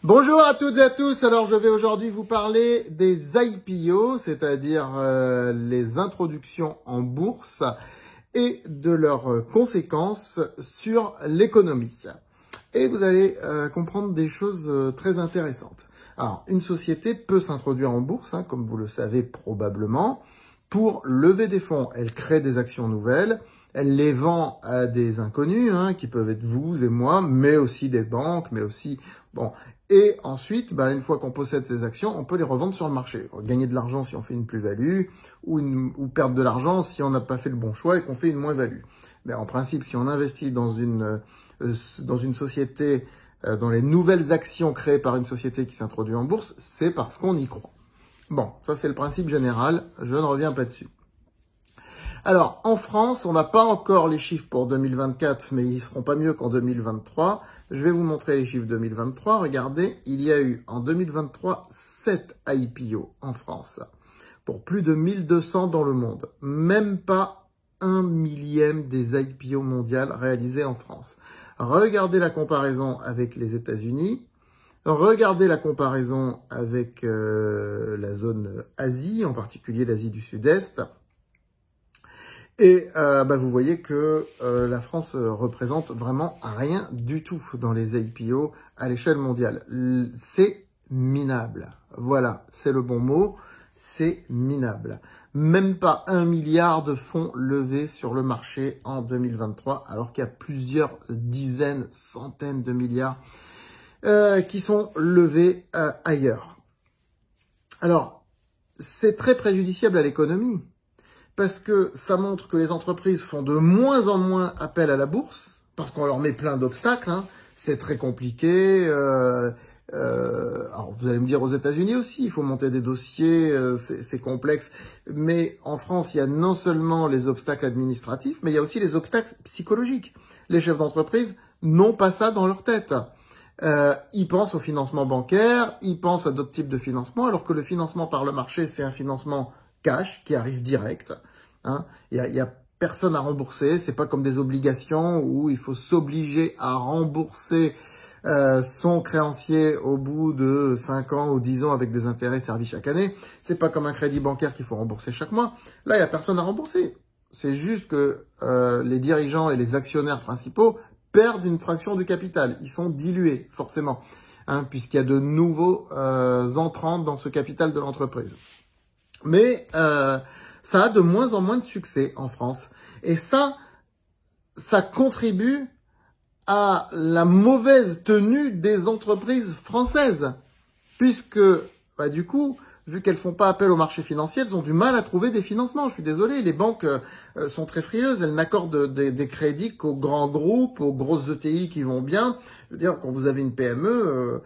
Bonjour à toutes et à tous, alors je vais aujourd'hui vous parler des IPO, c'est-à-dire les introductions en bourse et de leurs conséquences sur l'économie. Et vous allez comprendre des choses très intéressantes. Alors, une société peut s'introduire en bourse, comme vous le savez probablement, pour lever des fonds. Elle crée des actions nouvelles, elle les vend à des inconnus, qui peuvent être vous et moi, mais aussi des banques, mais aussi... bon. Et ensuite, une fois qu'on possède ces actions, on peut les revendre sur le marché. Gagner de l'argent si on fait une plus-value, ou perdre de l'argent si on n'a pas fait le bon choix et qu'on fait une moins-value. Mais en principe, si on investit dans une société, dans les nouvelles actions créées par une société qui s'introduit en bourse, c'est parce qu'on y croit. Bon, ça c'est le principe général, je ne reviens pas dessus. Alors, en France, on n'a pas encore les chiffres pour 2024, mais ils seront pas mieux qu'en 2023. Je vais vous montrer les chiffres 2023. Regardez, il y a eu en 2023 7 IPO en France, pour plus de 1200 dans le monde. Même pas 1/1000 des IPO mondiales réalisés en France. Regardez la comparaison avec les États-Unis. Regardez la comparaison avec la zone Asie, en particulier l'Asie du Sud-Est. Et vous voyez que la France représente vraiment rien du tout dans les IPO à l'échelle mondiale. C'est minable. Voilà, c'est le bon mot. C'est minable. Même pas 1 milliard de fonds levés sur le marché en 2023, alors qu'il y a plusieurs dizaines, centaines de milliards qui sont levés ailleurs. Alors, c'est très préjudiciable à l'économie, parce que ça montre que les entreprises font de moins en moins appel à la bourse, parce qu'on leur met plein d'obstacles, c'est très compliqué. Alors vous allez me dire aux États-Unis aussi, il faut monter des dossiers, c'est complexe. Mais en France, il y a non seulement les obstacles administratifs, mais il y a aussi les obstacles psychologiques. Les chefs d'entreprise n'ont pas ça dans leur tête. Ils pensent au financement bancaire, ils pensent à d'autres types de financement, alors que le financement par le marché, c'est un financement cash qui arrive direct. Il y a personne à rembourser, c'est pas comme des obligations où il faut s'obliger à rembourser son créancier au bout de 5 ans ou 10 ans avec des intérêts servis chaque année. C'est pas comme un crédit bancaire qu'il faut rembourser chaque mois. Là, il y a personne à rembourser. C'est juste que les dirigeants et les actionnaires principaux perdent une fraction du capital. Ils sont dilués, forcément, puisqu'il y a de nouveaux entrants dans ce capital de l'entreprise. Mais ça a de moins en moins de succès en France. Et ça contribue à la mauvaise tenue des entreprises françaises. Puisque, du coup, vu qu'elles font pas appel au marché financier, elles ont du mal à trouver des financements. Je suis désolé, les banques sont très frileuses. Elles n'accordent des crédits qu'aux grands groupes, aux grosses ETI qui vont bien. Je veux dire, quand vous avez une PME...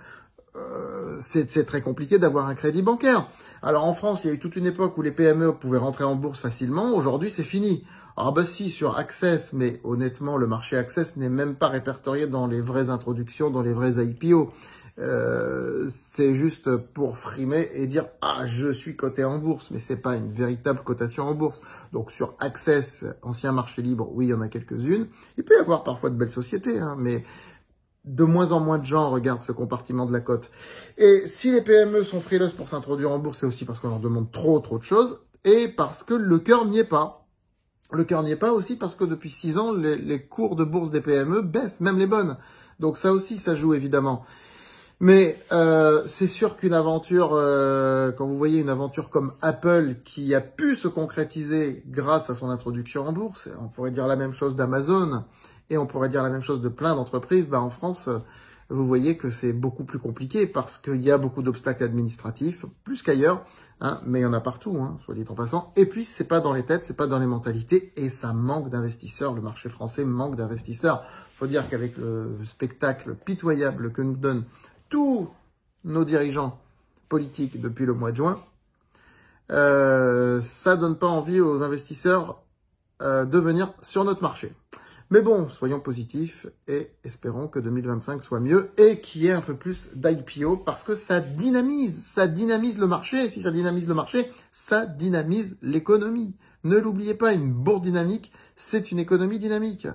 c'est très compliqué d'avoir un crédit bancaire. Alors en France, il y a eu toute une époque où les PME pouvaient rentrer en bourse facilement. Aujourd'hui, c'est fini. Alors si, sur Access, mais honnêtement, le marché Access n'est même pas répertorié dans les vraies introductions, dans les vrais IPO. C'est juste pour frimer et dire « Ah, je suis coté en bourse », mais c'est pas une véritable cotation en bourse. Donc sur Access, ancien marché libre, oui, il y en a quelques-unes. Il peut y avoir parfois de belles sociétés, mais... de moins en moins de gens regardent ce compartiment de la cote. Et si les PME sont frileuses pour s'introduire en bourse, c'est aussi parce qu'on leur demande trop de choses et parce que le cœur n'y est pas. Le cœur n'y est pas aussi parce que depuis 6 ans, les cours de bourse des PME baissent, même les bonnes. Donc ça aussi, ça joue évidemment. Mais c'est sûr qu'une aventure, quand vous voyez une aventure comme Apple qui a pu se concrétiser grâce à son introduction en bourse, on pourrait dire la même chose d'Amazon, et on pourrait dire la même chose de plein d'entreprises, en France, vous voyez que c'est beaucoup plus compliqué parce qu'il y a beaucoup d'obstacles administratifs, plus qu'ailleurs, mais il y en a partout, soit dit en passant. Et puis, c'est pas dans les têtes, c'est pas dans les mentalités, et ça manque d'investisseurs. Le marché français manque d'investisseurs. Faut dire qu'avec le spectacle pitoyable que nous donnent tous nos dirigeants politiques depuis le mois de juin, ça donne pas envie aux investisseurs de venir sur notre marché. Mais bon, soyons positifs et espérons que 2025 soit mieux et qu'il y ait un peu plus d'IPO parce que ça dynamise le marché. Et si ça dynamise le marché, ça dynamise l'économie. Ne l'oubliez pas, une bourse dynamique, c'est une économie dynamique.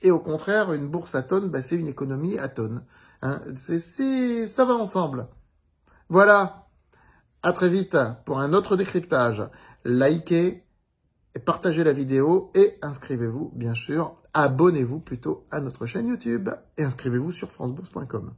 Et au contraire, une bourse à tonnes, c'est une économie à tonnes. Hein. Ça va ensemble. Voilà. À très vite pour un autre décryptage. Likez, partagez la vidéo et inscrivez-vous, bien sûr. Abonnez-vous plutôt à notre chaîne YouTube et inscrivez-vous sur francebourse.com.